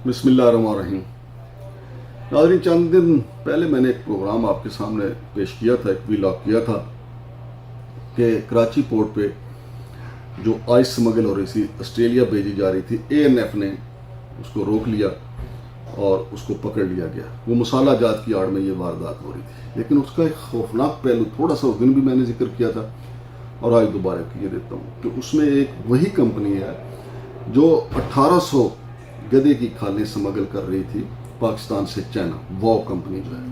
بسم اللہ الرحمن الرحیم۔ ناظرین، چند دن پہلے میں نے ایک پروگرام آپ کے سامنے پیش کیا تھا، ایک ویلاگ کیا تھا کہ کراچی پورٹ پہ جو آئس سمگل ہو رہی تھی، آسٹریلیا بھیجی جا رہی تھی، ANF نے اس کو روک لیا اور اس کو پکڑ لیا گیا۔ وہ مسالہ جات کی آڑ میں یہ واردات ہو رہی تھی، لیکن اس کا ایک خوفناک پہلو تھوڑا سا اس دن بھی میں نے ذکر کیا تھا اور آج دوبارہ کیے دیتا ہوں کہ اس میں ایک وہی کمپنی ہے جو 1800 گدے کی کھالیں سمگل کر رہی تھی پاکستان سے چائنا، واو کمپنی جو ہے۔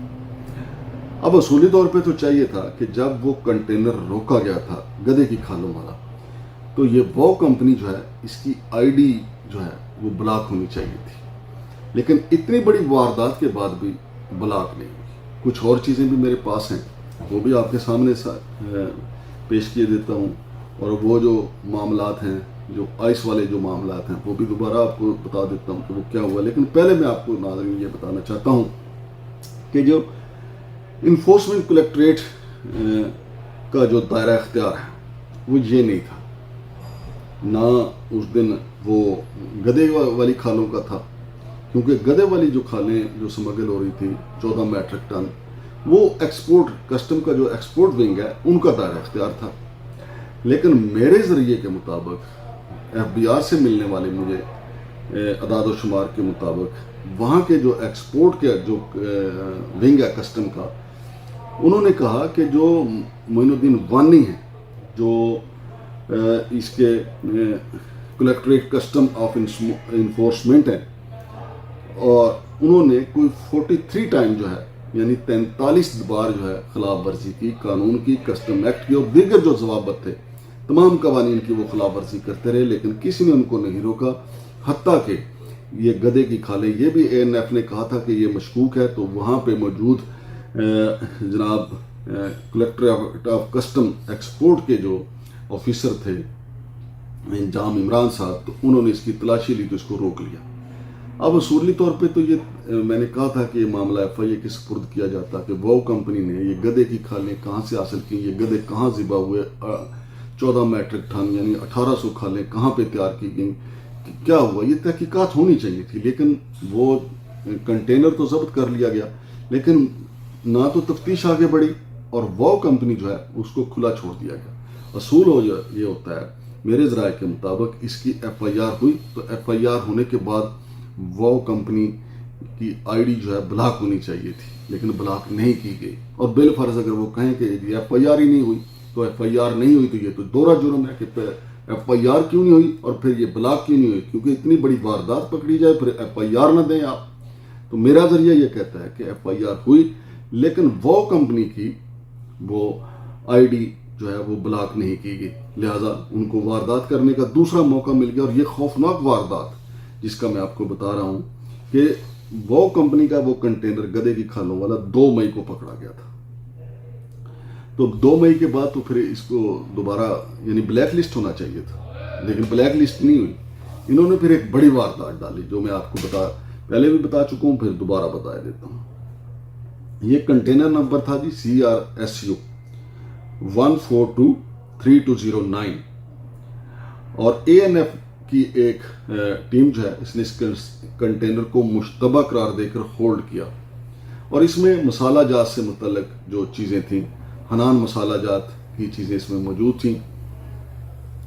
اب اصولی طور پہ تو چاہیے تھا کہ جب وہ کنٹینر روکا گیا تھا گدے کی کھالوں والا، تو یہ واو کمپنی جو ہے اس کی ID جو ہے وہ بلاک ہونی چاہیے تھی، لیکن اتنی بڑی واردات کے بعد بھی بلاک نہیں ہوئی۔ کچھ اور چیزیں بھی میرے پاس ہیں، وہ بھی آپ کے سامنے پیش کیے دیتا ہوں، اور وہ جو معاملات ہیں، جو آئس والے جو معاملات ہیں، وہ بھی دوبارہ آپ کو بتا دیتا ہوں کہ وہ کیا ہوا۔ لیکن پہلے میں آپ کو ناظرین یہ بتانا چاہتا ہوں کہ جو انفورسمنٹ کلیکٹریٹ کا جو دائرہ اختیار ہے وہ یہ نہیں تھا، نہ اس دن وہ گدے والی کھالوں کا تھا، کیونکہ گدے والی جو کھالیں جو سمگل ہو رہی تھی 14 میٹرک ٹن، وہ ایکسپورٹ کسٹم کا جو ایکسپورٹ ونگ ہے ان کا دائرہ اختیار تھا۔ لیکن میرے ذریعے کے مطابق، FBR سے ملنے والے مجھے اعداد و شمار کے مطابق، وہاں کے جو ایکسپورٹ کے جو ونگ ہے کسٹم کا، انہوں نے کہا کہ جو معین الدین وانی ہیں، جو اس کے کلیکٹریٹ کسٹم آف انفورسمنٹ ہیں، اور انہوں نے کوئی 43 ٹائم جو ہے، یعنی 43 بار جو ہے خلاف ورزی کی، قانون کی، کسٹم ایکٹ کی اور دیگر جو ضوابط تھے تمام قوانین کی وہ خلاف ورزی کرتے رہے، لیکن کسی نے ان کو نہیں روکا۔ حتیٰ کہ یہ گدے کی کھالیں، یہ بھی ANF نے کہا تھا کہ یہ مشکوک ہے، تو وہاں پہ موجود جناب کلیکٹریٹ آف کسٹم ایکسپورٹ کے جو آفیسر تھے جام عمران صاحب، تو انہوں نے اس کی تلاشی لی تو اس کو روک لیا۔ اب اصولی طور پہ تو یہ میں نے کہا تھا کہ یہ معاملہ FIA کے سپرد کیا جاتا کہ واو کمپنی نے یہ گدے کی کھالیں کہاں سے حاصل کی، یہ گدے کہاں ذبح ہوئے، 14 میٹرک ٹن یعنی 1800 کھالیں کہاں پہ تیار کی گئیں، کیا ہوا، یہ تحقیقات ہونی چاہیے تھی۔ لیکن وہ کنٹینر تو ضبط کر لیا گیا، لیکن نہ تو تفتیش آگے بڑھی اور واو کمپنی جو ہے اس کو کھلا چھوڑ دیا گیا۔ اصول یہ ہوتا ہے میرے ذرائع کے مطابق، اس کی FIR ہوئی تو FIR ہونے کے بعد واو کمپنی کی ID جو ہے بلاک ہونی چاہیے تھی، لیکن بلاک نہیں کی گئی۔ اور بالفرض اگر وہ کہیں کہ FIR ہی نہیں ہوئی تو FIR نہیں ہوئی تو یہ تو دوہرا جرم ہے کہ FIR کیوں نہیں ہوئی اور پھر یہ بلاک کیوں نہیں ہوئی، کیونکہ اتنی بڑی واردات پکڑی جائے پھر FIR نہ دیں آپ۔ تو میرا ذریعہ یہ کہتا ہے کہ FIR ہوئی، لیکن واو کمپنی کی وہ ID جو ہے وہ بلاک نہیں کی گئی، لہٰذا ان کو واردات کرنے کا دوسرا موقع مل گیا۔ اور یہ خوفناک واردات جس کا میں آپ کو بتا رہا ہوں کہ واو کمپنی کا وہ کنٹینر گدے کی کھالوں والا 2 مئی کو پکڑا گیا تھا، تو 2 مئی کے بعد تو پھر اس کو دوبارہ یعنی بلیک لسٹ ہونا چاہیے تھا، لیکن بلیک لسٹ نہیں ہوئی۔ انہوں نے پھر ایک بڑی واردات ڈالی جو میں آپ کو پہلے بھی بتا چکا ہوں، پھر دوبارہ بتا دیتا ہوں۔ یہ کنٹینر نمبر تھا جی CRSU 1423209، اور ANF کی ایک ٹیم جو ہے اس نے اس کنٹینر کو مشتبہ قرار دے کر ہولڈ کیا، اور اس میں مسالہ جات سے متعلق جو چیزیں تھیں، حنان مسالہ جات کی چیزیں اس میں موجود تھیں۔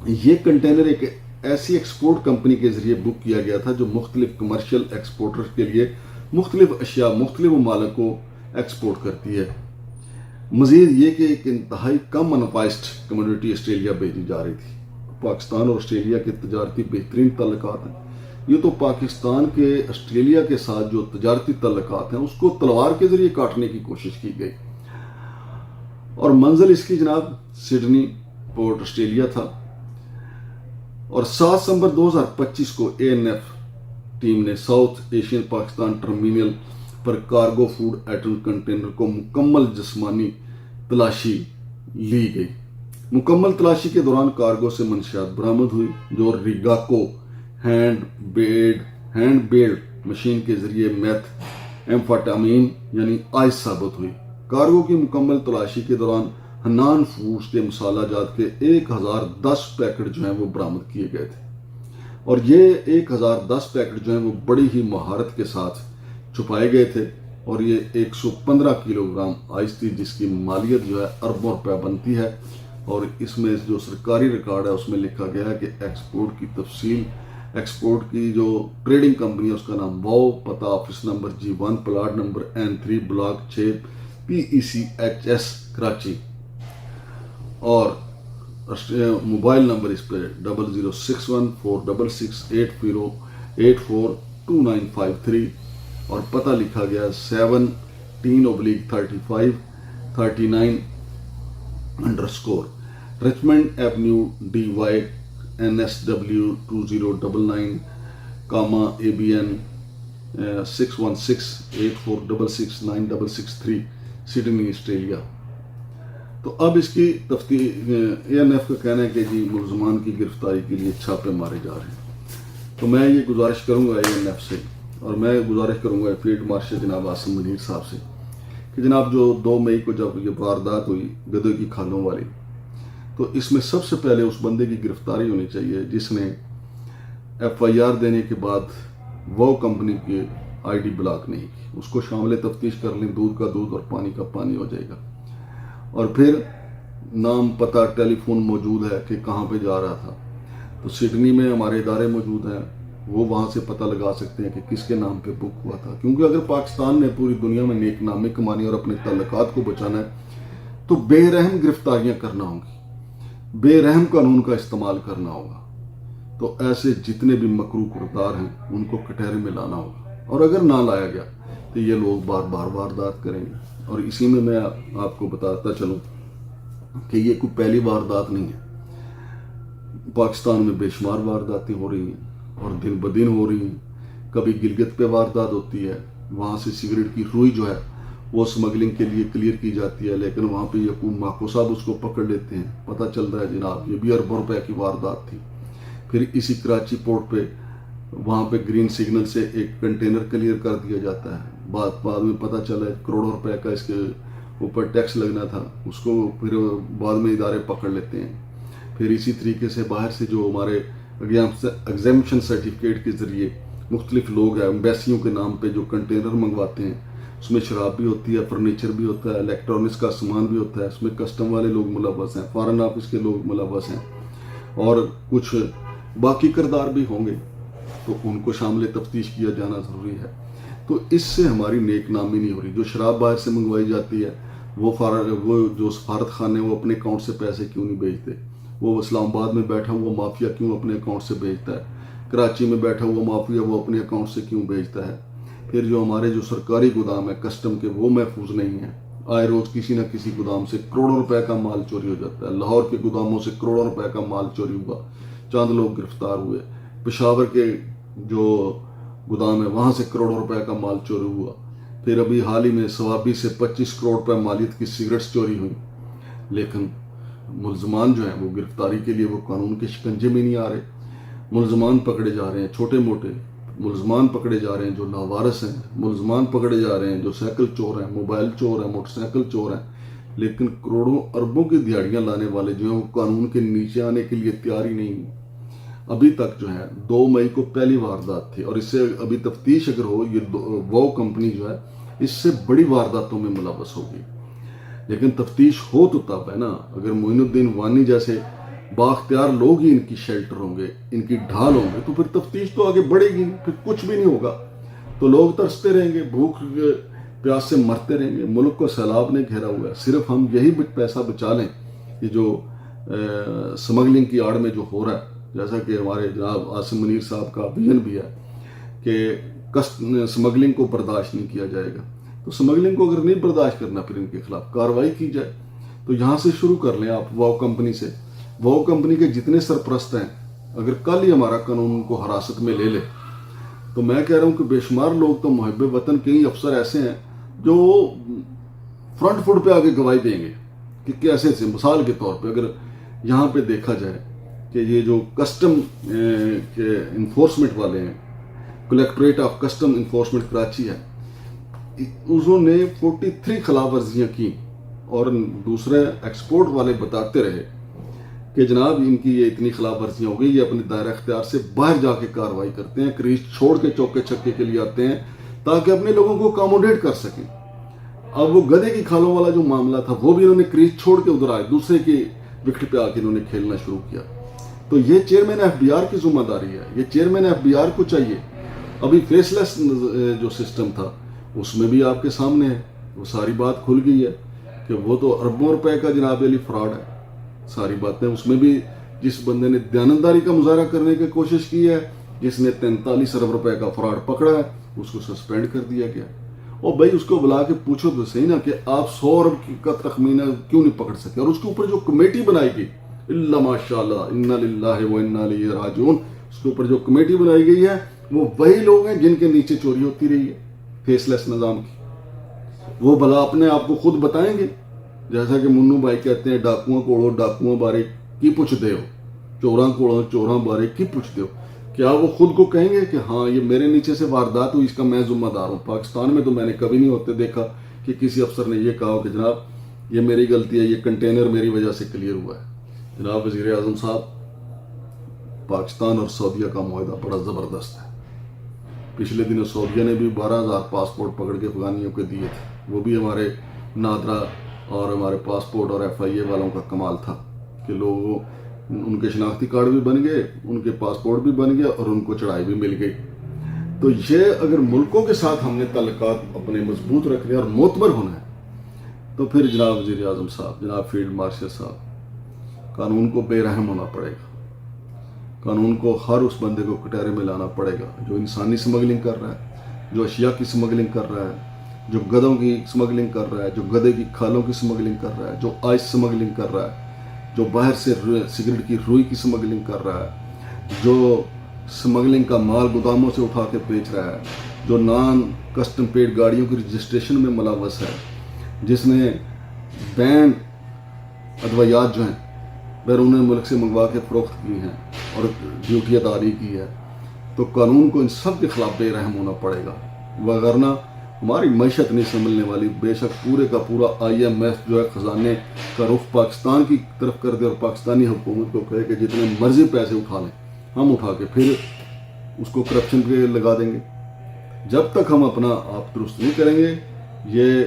یہ کنٹینر ایک ایسی ایکسپورٹ کمپنی کے ذریعے بک کیا گیا تھا جو مختلف کمرشل ایکسپورٹر کے لیے مختلف اشیاء مختلف ممالک کو ایکسپورٹ کرتی ہے۔ مزید یہ کہ ایک انتہائی کم انوائزڈ کمیونٹی آسٹریلیا بھیجی جا رہی تھی۔ پاکستان اور آسٹریلیا کے تجارتی بہترین تعلقات ہیں، یہ تو پاکستان کے آسٹریلیا کے ساتھ جو تجارتی تعلقات ہیں اس کو تلوار کے ذریعے کاٹنے کی کوشش کی گئی، اور منزل اس کی جناب سڈنی پورٹ آسٹریلیا تھا۔ اور 7 دسمبر 2025 کو ANF ٹیم نے ساؤتھ ایشین پاکستان ٹرمینل پر کارگو فوڈ آئٹم کنٹینر کو مکمل جسمانی تلاشی لی گئی۔ مکمل تلاشی کے دوران کارگو سے منشیات برآمد ہوئی جو ریگاکو ہینڈ بیلڈ مشین کے ذریعے میتھ ایمفیٹامین یعنی آئس ثابت ہوئی۔ کارگو کی مکمل تلاشی کے دوران حنان فوڈز کے مسالہ جات کے 1010 پیکٹ جو ہیں وہ برآمد کیے گئے تھے۔ اور یہ 1010 پیکٹ جو ہیں وہ بڑی ہی مہارت کے ساتھ چھپائے گئے تھے، اور یہ 115 کلو گرام آئس تھی جس کی مالیت جو ہے اربوں روپے بنتی ہے۔ اور اس میں جو سرکاری ریکارڈ ہے اس میں لکھا گیا ہے کہ ایکسپورٹ کی تفصیل، ایکسپورٹ کی جو ٹریڈنگ کمپنی ہے اس کا نام واو، پتہ office number G1 plot number N3 block 6 PECHS Karachi, اور موبائل نمبر اس پہ 00614668084293، اور پتہ لکھا گیا 17/3539 Richmond Avenue DY NSW 2099, ABN 61684669663 Sydney Australia. تو اب اس کی تفتیش ANF کا کہنا ہے کہ جی ملزمان کی گرفتاری کے لیے چھاپے مارے جا رہے ہیں۔ تو میں یہ گزارش کروں گا ANF سے، اور میں گزارش کروں گا فیلڈ مارشل جناب عاصم منیر صاحب سے کہ جناب جو 2 مئی کو جب یہ واردات ہوئی گدے کی کھالوں والی، تو اس میں سب سے پہلے اس بندے کی گرفتاری ہونی چاہیے جس نے FIR دینے کے بعد وہ کمپنی کی ID بلاک نہیں کی۔ اس کو شامل تفتیش کر لیں، دودھ کا دودھ اور پانی کا پانی ہو جائے گا۔ اور پھر نام، پتہ، ٹیلی فون موجود ہے کہ کہاں پہ جا رہا تھا، تو سڈنی میں ہمارے ادارے موجود ہیں، وہ وہاں سے پتہ لگا سکتے ہیں کہ کس کے نام پہ بک ہوا تھا۔ کیونکہ اگر پاکستان نے پوری دنیا میں نیک نامی کمانی اور اپنے تعلقات کو بچانا ہے تو بے رحم گرفتاریاں کرنا ہوں گی، بے رحم قانون کا استعمال کرنا ہوگا۔ تو ایسے جتنے بھی مکروہ کردار ہیں ان کو کٹہرے میں لانا ہوگا، اور اگر نہ لایا گیا تو یہ لوگ بار بار واردات کریں گے۔ اور اسی میں آپ کو بتاتا چلوں کہ یہ کوئی پہلی واردات نہیں ہے، پاکستان میں بے شمار وارداتیں ہو رہی ہیں اور دن بدن ہو رہی ہیں۔ کبھی گلگت پہ واردات ہوتی ہے، وہاں سے سگریٹ کی روئی جو ہے وہ سمگلنگ کے لیے کلیئر کی جاتی ہے، لیکن وہاں پہ یعقوب ماکو صاحب اس کو پکڑ لیتے ہیں، پتہ چلتا ہے جناب یہ بھی اربوں روپے کی واردات تھی۔ پھر اسی کراچی پورٹ پہ وہاں پہ گرین سگنل سے ایک کنٹینر کلیئر کر دیا جاتا ہے، بعد میں پتہ چلا ہے کروڑوں روپے کا اس کے اوپر ٹیکس لگنا تھا، اس کو پھر بعد میں ادارے پکڑ لیتے ہیں۔ پھر اسی طریقے سے باہر سے جو ہمارے ایگزامشن سرٹیفکیٹ کے ذریعے مختلف لوگ ہیں ایمبیسیوں کے نام پہ جو کنٹینر منگواتے ہیں، اس میں شراب بھی ہوتی ہے، فرنیچر بھی ہوتا ہے، الیکٹرانکس کا سامان بھی ہوتا ہے، اس میں کسٹم والے لوگ ملوث ہیں، فارن آفس کے لوگ ملوث ہیں، اور کچھ باقی کردار بھی ہوں گے، تو ان کو شامل تفتیش کیا جانا ضروری ہے۔ تو اس سے ہماری نیک نامی نہیں ہو رہی۔ جو شراب باہر سے منگوائی جاتی ہے وہ جو سفارت خانے وہ اپنے اکاؤنٹ سے پیسے کیوں نہیں بھیجتے؟ وہ اسلام آباد میں بیٹھا ہوا مافیا کیوں اپنے اکاؤنٹ سے بھیجتا ہے؟ کراچی میں بیٹھا ہوا مافیا وہ اپنے اکاؤنٹ سے کیوں بھیجتا ہے؟ پھر جو ہمارے جو سرکاری گودام ہے کسٹم کے وہ محفوظ نہیں ہیں، آئے روز کسی نہ کسی گودام سے کروڑوں روپے کا مال چوری ہو جاتا ہے۔ لاہور کے گوداموں سے کروڑوں روپے کا مال چوری ہوا، چند لوگ گرفتار ہوئے۔ پشاور کے جو گودام ہے وہاں سے کروڑوں روپے کا مال چوری ہوا۔ پھر ابھی حال ہی میں سوابی سے 25 کروڑ روپے مالیت کی سگریٹس چوری ہوئی، لیکن ملزمان جو ہیں وہ گرفتاری کے لیے وہ قانون کے شکنجے میں نہیں آ رہے۔ ملزمان پکڑے جا رہے ہیں چھوٹے موٹے، ملزمان پکڑے جا رہے ہیں جو لاوارث ہیں، ملزمان پکڑے جا رہے ہیں جو سائیکل چور ہیں، موبائل چور ہیں، موٹر سائیکل چور ہیں، لیکن کروڑوں اربوں کی دیہڑیاں لانے والے جو ہیں وہ قانون کے نیچے آنے کے لیے تیار ہی نہیں ہیں۔ ابھی تک جو ہے 2 مئی کو پہلی واردات تھی، اور اس سے ابھی تفتیش اگر ہو یہ وہ کمپنی جو ہے اس سے بڑی وارداتوں میں ملوث ہوگی، لیکن تفتیش ہو تو تب ہے نا۔ اگر معین الدین وانی جیسے بااختیار لوگ ہی ان کی شیلٹر ہوں گے، ان کی ڈھال ہوں گے، تو پھر تفتیش تو آگے بڑھے گی، پھر کچھ بھی نہیں ہوگا، تو لوگ ترستے رہیں گے، بھوک پیاس سے مرتے رہیں گے۔ ملک کو سیلاب نے گھیرا ہوا ہے، صرف ہم یہی پیسہ بچا لیں کہ جو سمگلنگ کی آڑ میں جو ہو رہا ہے، جیسا کہ ہمارے جناب عاصم منیر صاحب کا ویژن بھی ہے کہ سمگلنگ کو برداشت نہیں کیا جائے گا، تو سمگلنگ کو اگر نہیں برداشت کرنا پھر ان کے خلاف کارروائی کی جائے۔ تو یہاں سے شروع کر لیں آپ واو کمپنی سے، واو کمپنی کے جتنے سرپرست ہیں اگر کل ہی ہمارا قانون ان کو حراست میں لے لے، تو میں کہہ رہا ہوں کہ بے شمار لوگ تو محب وطن کئی افسر ایسے ہیں جو فرنٹ فٹ پہ آگے گواہی دیں گے کہ کیسے سے، مثال کے طور پہ اگر یہاں پہ دیکھا جائے کہ یہ جو کسٹم کے انفورسمنٹ والے ہیں، کلیکٹریٹ آف کسٹم انفورسمنٹ کراچی ہے، انہوں نے 43 خلاف ورزیاں کی، اور دوسرے ایکسپورٹ والے بتاتے رہے کہ جناب ان کی یہ اتنی خلاف ورزیاں ہو گئی، یہ اپنے دائرہ اختیار سے باہر جا کے کارروائی کرتے ہیں، کریز چھوڑ کے چوکے چھکے کے لیے آتے ہیں تاکہ اپنے لوگوں کو اکاموڈیٹ کر سکیں۔ اب وہ گدے کی کھالوں والا جو معاملہ تھا وہ بھی انہوں نے کریز چھوڑ کے ادھر آئے، دوسرے کی وکٹ پہ آ کے انہوں نے کھیلنا شروع کیا۔ تو یہ چیئرمین ایف بی آر کی ذمہ داری ہے، یہ چیئرمین ایف بی آر کو چاہیے۔ ابھی فیس لیس جو سسٹم تھا اس میں بھی آپ کے سامنے ہے، وہ ساری بات کھل گئی ہے کہ وہ تو اربوں روپے کا جناب علی فراڈ ہے۔ ساری باتیں اس میں بھی جس بندے نے دیانتداری کا مظاہرہ کرنے کی کوشش کی ہے، جس نے 43 ارب روپے کا فراڈ پکڑا ہے، اس کو سسپینڈ کر دیا گیا۔ اور بھائی اس کو بلا کے پوچھو تو صحیح نا کہ آپ 100 ارب کا تخمینہ کیوں نہیں پکڑ سکے؟ اور اس کے اوپر جو کمیٹی بنائی گئی، اللہ ماشاءاللہ انا للہ و انا الیہ راجعون، اس کے اوپر جو کمیٹی بنائی گئی ہے وہ وہی لوگ ہیں جن کے نیچے چوری ہوتی رہی ہے فیس لیس نظام کی۔ وہ بھلا اپنے آپ کو خود بتائیں گے؟ جیسا کہ منو بھائی کہتے ہیں ڈاکوؤں کوڑو ڈاکوؤں بارے کی پوچھ دے ہو، چوراں کوڑو چوراں بارے کی پوچھ دے ہو۔ کیا وہ خود کو کہیں گے کہ ہاں یہ میرے نیچے سے واردات ہوئی، اس کا میں ذمہ دار ہوں؟ پاکستان میں تو میں نے کبھی نہیں ہوتے دیکھا کہ کسی افسر نے یہ کہا ہو کہ جناب یہ میری غلطی ہے، یہ کنٹینر میری وجہ سے کلیئر ہوا ہے۔ جناب وزیر اعظم صاحب، پاکستان اور سعودیہ کا معاہدہ بڑا زبردست ہے۔ پچھلے دنوں سعودیہ نے بھی 12,000 پاسپورٹ پکڑ کے افغانیوں کے دیے تھے، وہ بھی ہمارے نادرا اور ہمارے پاسپورٹ اور ایف آئی اے والوں کا کمال تھا کہ لوگوں ان کے شناختی کارڈ بھی بن گئے، ان کے پاسپورٹ بھی بن گیا اور ان کو چڑھائی بھی مل گئی۔ تو یہ اگر ملکوں کے ساتھ ہم نے تعلقات اپنے مضبوط رکھنے اور معتبر ہونا ہے تو پھر جناب وزیر اعظم صاحب، جناب فیلڈ مارشل صاحب، قانون کو بے رحم ہونا پڑے گا۔ قانون کو ہر اس بندے کو کٹہرے میں لانا پڑے گا جو انسانی سمگلنگ کر رہا ہے، جو اشیاء کی سمگلنگ کر رہا ہے، جو گدوں کی سمگلنگ کر رہا ہے، جو گدے کی کھالوں کی سمگلنگ کر رہا ہے، جو آئس سمگلنگ کر رہا ہے، جو باہر سے سگریٹ کی روئی کی سمگلنگ کر رہا ہے، جو سمگلنگ کا مال گوداموں سے اٹھا کے بیچ رہا ہے، جو نان کسٹم پیڈ گاڑیوں کی رجسٹریشن میں ملوث ہے، جس نے بینڈ ادویات جو ہیں بیرون ملک سے منگوا کے فروخت کی ہیں اور ڈیوٹی اداری کی ہے، تو قانون کو ان سب کے خلاف بے رحم ہونا پڑے گا، وگرنہ ہماری معیشت نہیں سنبھلنے والی۔ بے شک پورے کا پورا آئی ایم ایف جو ہے خزانے کا رخ پاکستان کی طرف کر دے اور پاکستانی حکومت کو کہے کہ جتنے مرضی پیسے اٹھا لیں، ہم اٹھا کے پھر اس کو کرپشن پہ لگا دیں گے۔ جب تک ہم اپنا آپ درست نہیں کریں گے یہ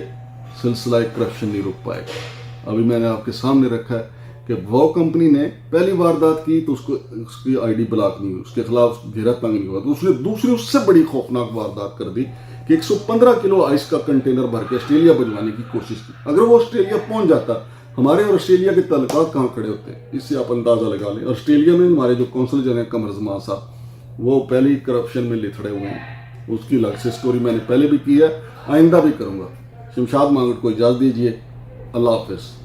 سلسلہ کرپشن نہیں رک پائے گا۔ ابھی میں نے آپ کے سامنے رکھا ہے کہ وہ کمپنی نے پہلی واردات کی تو اس کی آئی ڈی بلاک نہیں ہوئی، اس کے خلاف گھیرا تنگ نہیں ہوا، تو اس نے دوسری اس سے بڑی خوفناک واردات کر دی کہ 115 کلو آئس کا کنٹینر بھر کے آسٹریلیا بھجوانے کی کوشش کی۔ اگر وہ آسٹریلیا پہنچ جاتا، ہمارے اور آسٹریلیا کے تعلقات کہاں کھڑے ہوتے؟ اس سے آپ اندازہ لگا لیں۔ آسٹریلیا میں ہمارے جو قونصل جنرل قمر زمان صاحب، وہ پہلی کرپشن میں لتھڑے ہوئے ہیں، اس کی الگ سے سٹوری میں نے پہلے بھی کی ہے، آئندہ بھی کروں گا۔ شمشاد مانگٹ کو اجازت دیجیے، اللہ حافظ۔